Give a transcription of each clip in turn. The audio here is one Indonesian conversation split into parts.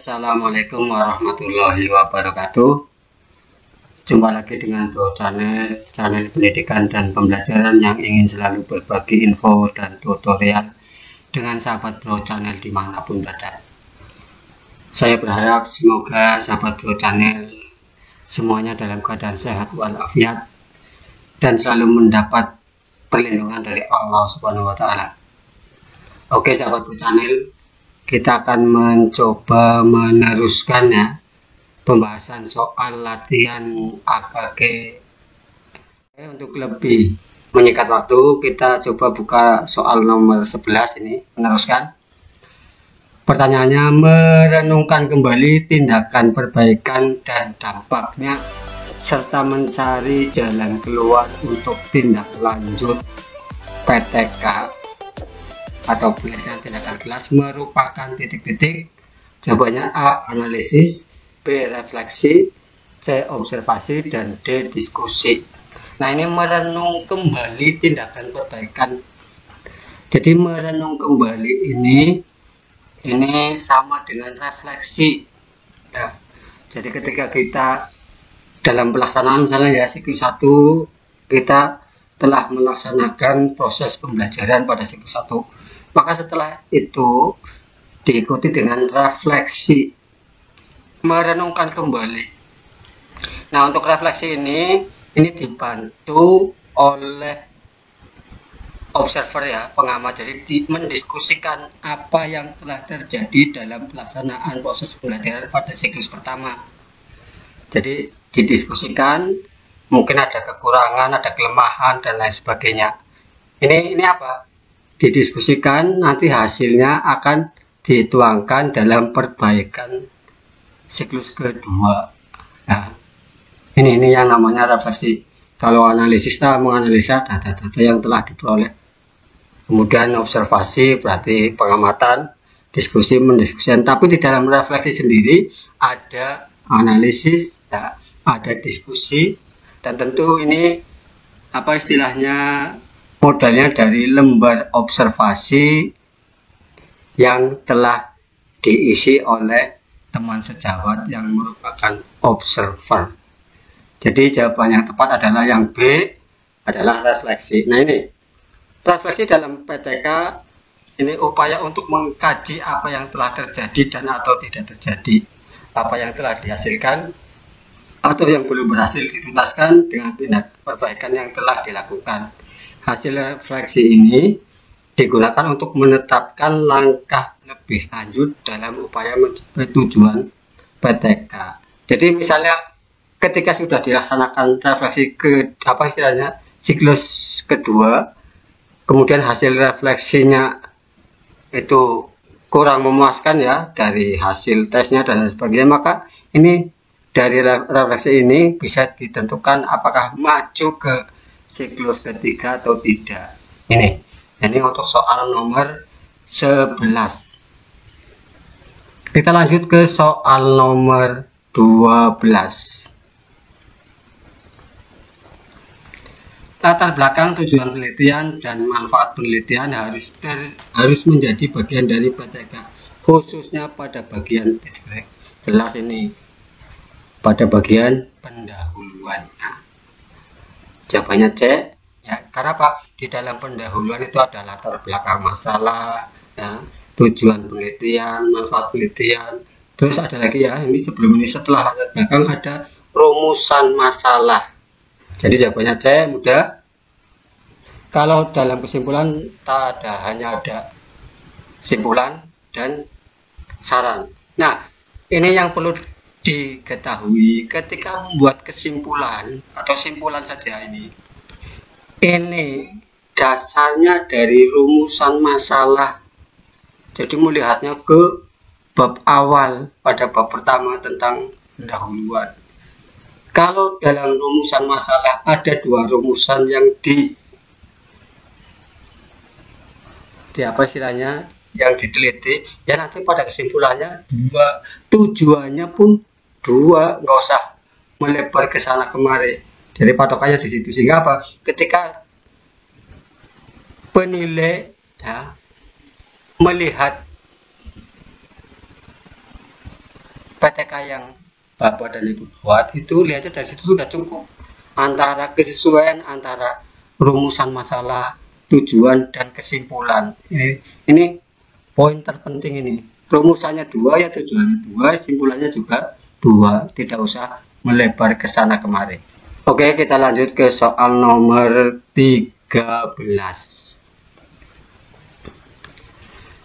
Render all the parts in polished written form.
Assalamualaikum warahmatullahi wabarakatuh. Jumpa lagi dengan Bro channel pendidikan dan pembelajaran yang ingin selalu berbagi info dan tutorial dengan sahabat Bro channel dimanapun berada. Saya berharap semoga sahabat Bro channel semuanya dalam keadaan sehat walafiat dan selalu mendapat perlindungan dari Allah Subhanahu wa Ta'ala. Oke sahabat Bro channel, kita akan mencoba meneruskan ya pembahasan soal latihan AKG. Untuk lebih menyingkat waktu, kita coba buka soal nomor 11 ini, meneruskan. Pertanyaannya, merenungkan kembali tindakan perbaikan dan dampaknya serta mencari jalan keluar untuk tindak lanjut PTK atau penelitian tindakan kelas merupakan titik-titik. Jawabannya A. Analisis, B. Refleksi, C. Observasi, dan D. Diskusi. Nah, ini merenung kembali tindakan perbaikan. Jadi merenung kembali ini sama dengan refleksi. Nah, jadi ketika kita dalam pelaksanaan misalnya ya siklus 1, kita telah melaksanakan proses pembelajaran pada siklus 1. Maka setelah itu diikuti dengan refleksi, merenungkan kembali. Nah, untuk refleksi ini dibantu oleh observer ya, pengamat. Jadi mendiskusikan apa yang telah terjadi dalam pelaksanaan proses pembelajaran pada siklus pertama. Jadi didiskusikan, mungkin ada kekurangan, ada kelemahan dan lain sebagainya. Ini apa? Didiskusikan, nanti hasilnya akan dituangkan dalam perbaikan siklus kedua. Nah, ini yang namanya refleksi. Kalau analisis kita menganalisa data-data yang telah diperoleh. Kemudian observasi berarti pengamatan, diskusi mendiskusikan. Tapi di dalam refleksi sendiri ada analisis, ya, ada diskusi, dan tentu ini apa istilahnya, modalnya dari lembar observasi yang telah diisi oleh teman sejawat yang merupakan observer. Jadi jawaban yang tepat adalah yang B, adalah refleksi. Nah, ini refleksi dalam PTK ini upaya untuk mengkaji apa yang telah terjadi dan atau tidak terjadi, apa yang telah dihasilkan atau yang belum berhasil dituntaskan dengan tindak perbaikan yang telah dilakukan. Hasil refleksi ini digunakan untuk menetapkan langkah lebih lanjut dalam upaya mencapai tujuan PTK. Jadi misalnya ketika sudah dilaksanakan refleksi siklus kedua, kemudian hasil refleksinya itu kurang memuaskan ya dari hasil tesnya dan sebagainya, maka ini dari refleksi ini bisa ditentukan apakah maju ke siklus ketiga atau tidak. Ini untuk soal nomor 11. Kita lanjut ke soal nomor 12. Latar belakang, tujuan penelitian dan manfaat penelitian harus menjadi bagian dari PTK, khususnya pada bagian jelas ini pada bagian pendahuluan. Jawabannya C ya, karena apa? Di dalam pendahuluan itu ada latar belakang masalah ya, tujuan penelitian, manfaat penelitian, terus ada lagi ya, ini sebelum ini setelah latar belakang ada rumusan masalah. Jadi jawabannya C, mudah. Kalau dalam kesimpulan hanya ada kesimpulan dan saran. Nah, ini yang perlu diketahui ketika membuat kesimpulan atau simpulan saja ini dasarnya dari rumusan masalah. Jadi melihatnya ke bab awal pada bab pertama tentang pendahuluan. Kalau dalam rumusan masalah ada dua rumusan yang yang diteliti, ya nanti pada kesimpulannya dua, tujuannya pun dua, nggak usah melebar ke sana kemari. Jadi patokannya di situ. Sehingga apa? Ketika penilai ya, melihat PTK yang Bapak dan Ibu buat itu lihatnya dari situ sudah cukup, antara kesesuaian antara rumusan masalah, tujuan, dan kesimpulan. Ini poin terpenting ini. Rumusannya 2 ya, tujuannya 2, simpulannya juga 2, tidak usah melebar ke sana kemari. Oke, kita lanjut ke soal nomor 13.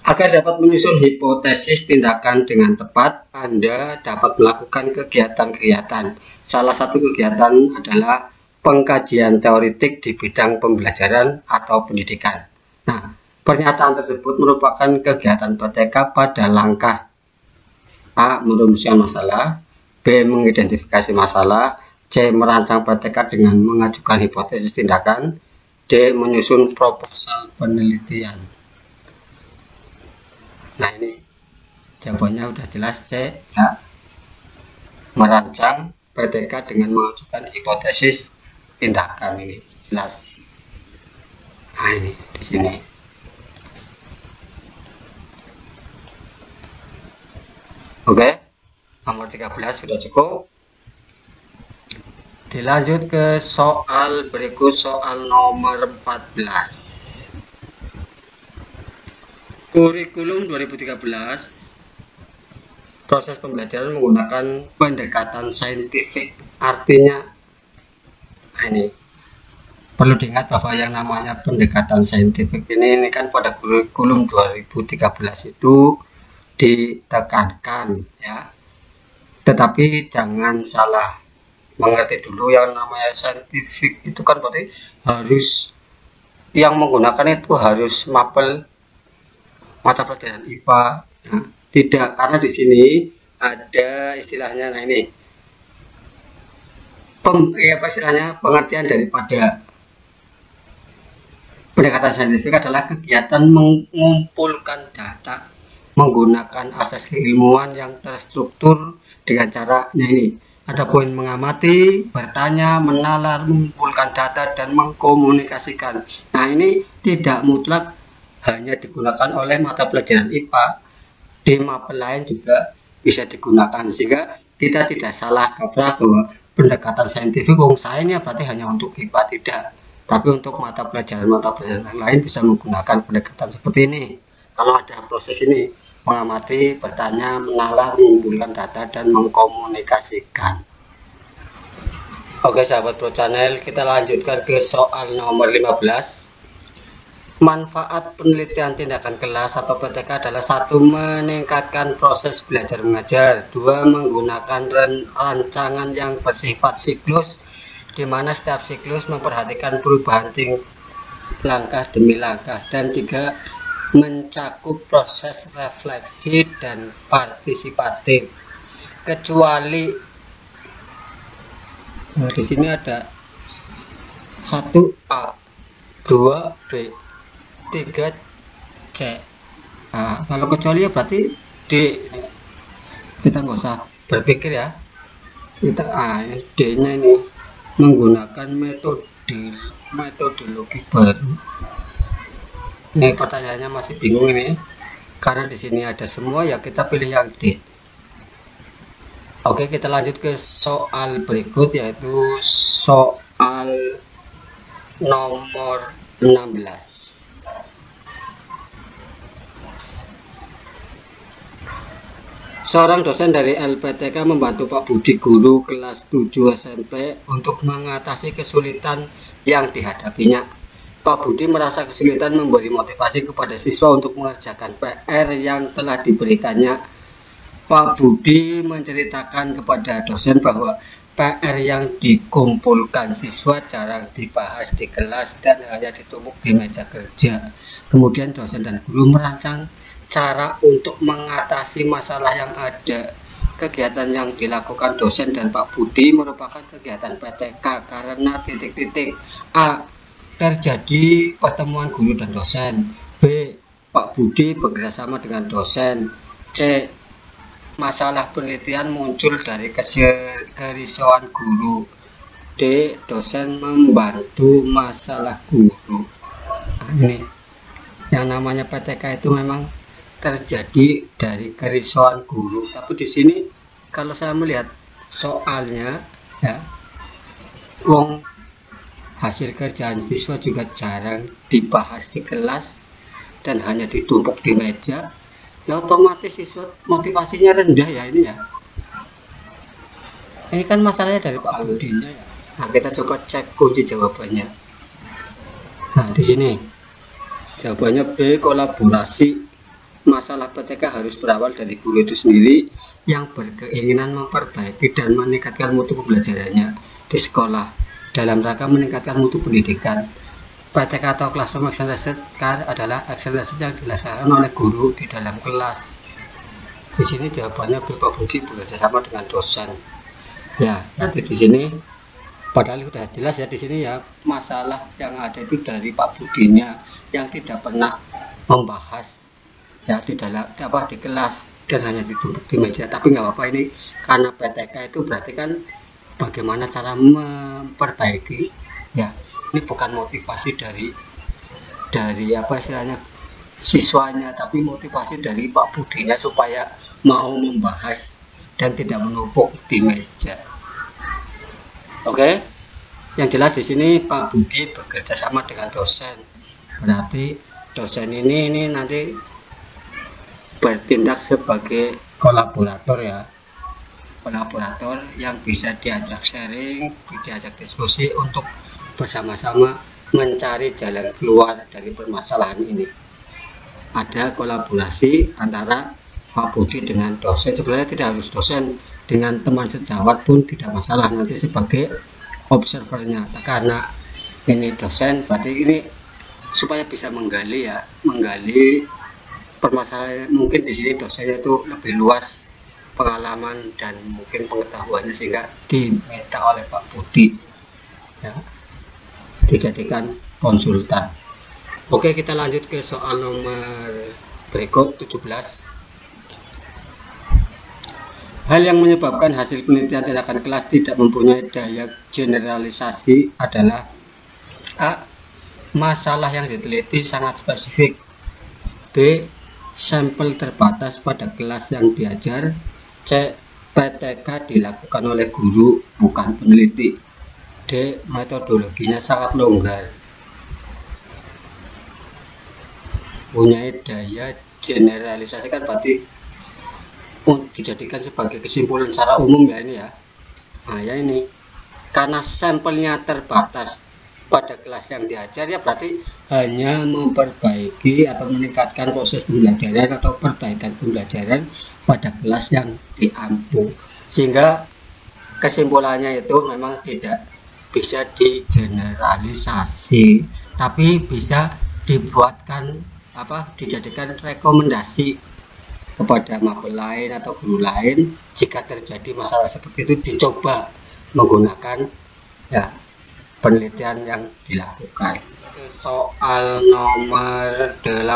Agar dapat menyusun hipotesis tindakan dengan tepat, Anda dapat melakukan kegiatan-kegiatan. Salah satu kegiatan adalah pengkajian teoritik di bidang pembelajaran atau pendidikan. Nah, pernyataan tersebut merupakan kegiatan PTK pada langkah A. Merumuskan masalah, B. Mengidentifikasi masalah, C. Merancang PTK dengan mengajukan hipotesis tindakan, D. Menyusun proposal penelitian. Nah, ini jawabannya udah jelas, C ya. Merancang PTK dengan mengajukan hipotesis tindakan, ini jelas. Nah, ini di sini. Oke, nomor 13 sudah cukup. Dilanjut ke soal berikut, soal nomor 14. Kurikulum 2013, proses pembelajaran menggunakan pendekatan saintifik. Artinya, ini perlu diingat bahwa yang namanya pendekatan saintifik ini kan pada kurikulum 2013 itu ditekankan ya. Tetapi jangan salah mengerti dulu, yang namanya saintifik itu kan berarti harus yang menggunakan itu harus mapel mata pelajaran IPA. Nah, tidak, karena di sini ada istilahnya. Nah, ini pengertian daripada pendekatan saintifik adalah kegiatan mengumpulkan data menggunakan asas keilmuan yang terstruktur dengan cara, nah ini ada poin mengamati, bertanya, menalar, mengumpulkan data, dan mengkomunikasikan. Nah, ini tidak mutlak hanya digunakan oleh mata pelajaran IPA, di mapel lain juga bisa digunakan, sehingga kita tidak salah kaprah bahwa pendekatan saintifik sainnya berarti hanya untuk IPA, tidak, tapi untuk mata pelajaran yang lain bisa menggunakan pendekatan seperti ini. Kalau ada proses ini, mengamati, bertanya, menalar, mengumpulkan data, dan mengkomunikasikan. Oke sahabat Pro Channel, kita lanjutkan ke soal nomor 15. Manfaat penelitian tindakan kelas atau PTK adalah 1. Meningkatkan proses belajar mengajar, 2. Menggunakan rancangan yang bersifat siklus, di mana setiap siklus memperhatikan perubahan langkah demi langkah, dan 3. Mencakup proses refleksi dan partisipatif. Kecuali di sini ada 1A, 2B, 3C. Nah, kalau kecuali ya berarti D. Kita nggak usah berpikir ya. Kita D-nya ini menggunakan metodologi baru. Ini pertanyaannya masih bingung ini, karena di sini ada semua ya, kita pilih yang D. Oke, kita lanjut ke soal berikut, yaitu soal nomor 16. Seorang dosen dari LPTK membantu Pak Budi, guru kelas 7 SMP, untuk mengatasi kesulitan yang dihadapinya. Pak Budi merasa kesulitan memberi motivasi kepada siswa untuk mengerjakan PR yang telah diberikannya. Pak Budi menceritakan kepada dosen bahwa PR yang dikumpulkan siswa jarang dibahas di kelas dan hanya ditumpuk di meja kerja. Kemudian dosen dan guru merancang cara untuk mengatasi masalah yang ada. Kegiatan yang dilakukan dosen dan Pak Budi merupakan kegiatan PTK karena A. Terjadi pertemuan guru dan dosen, B. Pak Budi bekerjasama dengan dosen, C. Masalah penelitian muncul dari kerisauan guru, D. Dosen membantu masalah guru. Nah, ini yang namanya PTK itu memang terjadi dari kerisauan guru, tapi di sini kalau saya melihat soalnya ya, wong hasil kerjaan siswa juga jarang dibahas di kelas dan hanya ditumpuk di meja, ya otomatis siswa motivasinya rendah ya ini ya. Ini kan masalahnya dari Pak Budinya ya. Nah, kita coba cek kunci jawabannya. Nah, di sini jawabannya B, kolaborasi. Masalah PTK harus berawal dari guru itu sendiri yang berkeinginan memperbaiki dan meningkatkan mutu pembelajarannya di sekolah dalam rangka meningkatkan mutu pendidikan. PTK atau Classroom Action Research adalah action research yang dilaksanakan oleh guru di dalam kelas. Di sini jawabannya B, Pak Budi bekerja sama dengan dosen. Ya, nanti di sini padahal sudah jelas ya di sini ya, masalah yang ada itu dari Pak Budinya yang tidak pernah membahas ya di dalam di kelas dan hanya ditumpuk di meja. Tapi nggak apa-apa, ini karena PTK itu berarti kan bagaimana cara memperbaiki ya. Ini bukan motivasi dari apa istilahnya siswanya, tapi motivasi dari Pak Budinya supaya mau membahas dan tidak menumpuk di meja. Oke, yang jelas di sini Pak Budi bekerja sama dengan dosen, berarti dosen ini nanti bertindak sebagai kolaborator ya, kolaborator yang bisa diajak sharing, diajak diskusi untuk bersama-sama mencari jalan keluar dari permasalahan ini. Ada kolaborasi antara Pak Budi dengan dosen, sebenarnya tidak harus dosen, dengan teman sejawat pun tidak masalah nanti sebagai observernya. Karena ini dosen berarti ini supaya bisa menggali permasalahan. Mungkin di sini dosennya itu lebih luas pengalaman dan mungkin pengetahuannya sehingga diminta oleh Pak Budi ya, dijadikan konsultan. Oke, kita lanjut ke soal nomor berikut 17. Hal yang menyebabkan hasil penelitian tindakan kelas tidak mempunyai daya generalisasi adalah A. Masalah yang diteliti sangat spesifik. B. Sampel terbatas pada kelas yang diajar. C. PTK dilakukan oleh guru bukan peneliti. D. Metodologinya sangat longgar. Punya daya generalisasi kan berarti dijadikan sebagai kesimpulan secara umum ya ini ya. Nah ya ini karena sampelnya terbatas pada kelas yang diajar ya berarti hanya memperbaiki atau meningkatkan proses pembelajaran atau perbaikan pembelajaran pada kelas yang diampu, sehingga kesimpulannya itu memang tidak bisa digeneralisasi tapi bisa dibuatkan dijadikan rekomendasi kepada mapel lain atau guru lain jika terjadi masalah seperti itu dicoba menggunakan ya penelitian yang dilakukan. Soal nomor 18.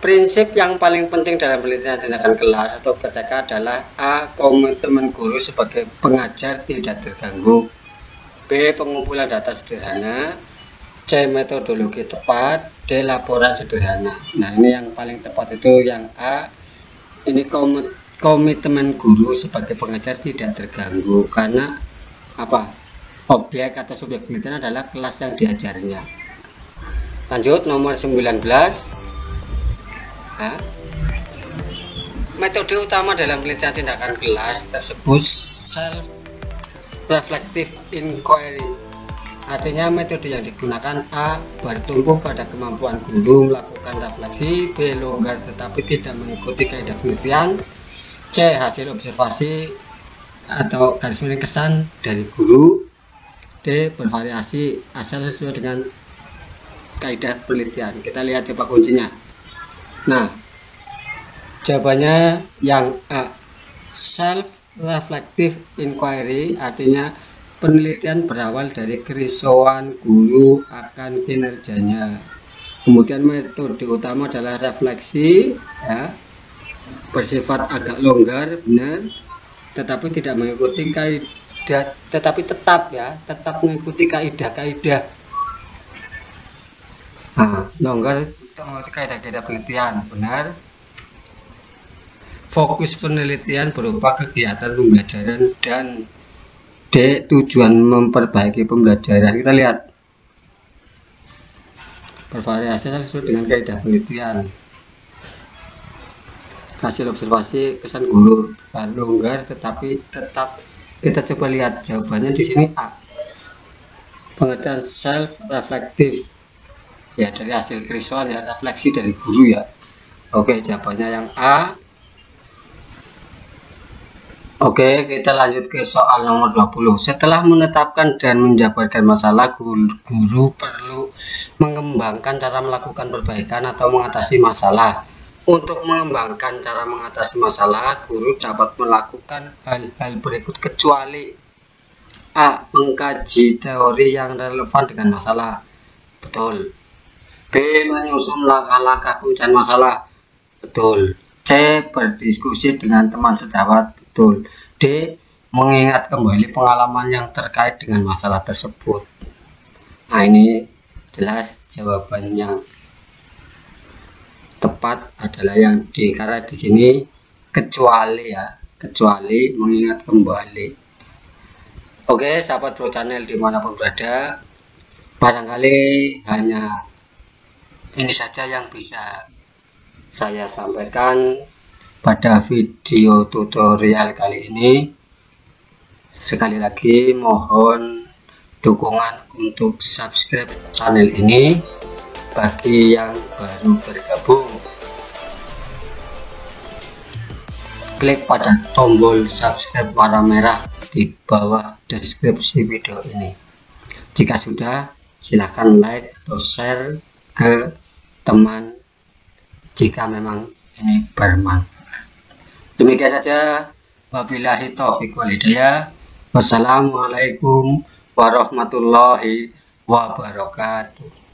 Prinsip yang paling penting dalam penelitian tindakan kelas atau PTK adalah A. Komitmen guru sebagai pengajar tidak terganggu. B. Pengumpulan data sederhana. C. Metodologi tepat. D. Laporan sederhana. Nah ini yang paling tepat itu yang A. Ini komitmen guru sebagai pengajar tidak terganggu karena objek atau subjek penelitian adalah kelas yang diajarnya. Lanjut nomor 19. Metode utama dalam penelitian tindakan kelas tersebut self reflective inquiry. Artinya metode yang digunakan A. Bertumpu pada kemampuan guru melakukan refleksi. B. Longgar tetapi tidak mengikuti kaidah penelitian. C. Hasil observasi atau garis miring kesan dari guru. D. Bervariasi asal sesuai dengan kaidah penelitian. Kita lihat coba kuncinya. Nah, jawabannya yang A. Self reflective inquiry, artinya penelitian berawal dari kerisauan guru akan kinerjanya. Kemudian metode utama adalah refleksi ya, bersifat agak longgar, benar, tetapi tidak mengikuti kaidah, tetapi tetap mengikuti kaidah-kaidah. Longgar kaidah-kaidah penelitian, benar. fokus penelitian berupa kegiatan pembelajaran, dan D. Tujuan memperbaiki pembelajaran. Kita lihat bervariasi sesuai dengan kaidah penelitian. Hasil observasi kesan guru longgar tetapi tetap. Kita coba lihat jawabannya di sini A. Pengertian self reflective, ya dari hasil kerisauan ya, refleksi dari guru ya. Oke, jawabannya yang A. Oke, kita lanjut ke soal nomor 20. Setelah menetapkan dan menjabarkan masalah, guru perlu mengembangkan cara melakukan perbaikan atau mengatasi masalah. Untuk mengembangkan cara mengatasi masalah, guru dapat melakukan hal-hal berikut kecuali A. Mengkaji teori yang relevan dengan masalah. Betul. B. Menyusun langkah-langkah pemecahan masalah. Betul. C. Berdiskusi dengan teman sejawat. Betul. D. Mengingat kembali pengalaman yang terkait dengan masalah tersebut. Nah, ini jelas jawaban yang tepat adalah yang D, karena di sini kecuali ya, kecuali mengingat kembali. Oke, sahabat Bro Channel dimanapun berada, barangkali hanya ini saja yang bisa saya sampaikan pada video tutorial kali ini. Sekali lagi mohon dukungan untuk subscribe channel ini bagi yang baru bergabung. Klik pada tombol subscribe warna merah di bawah deskripsi video ini. Jika sudah, silahkan like atau share ke teman jika memang ini bermanfaat. Demikian saja. Wabillahi taufiq wal hidayah. Wassalamualaikum warahmatullahi wabarakatuh.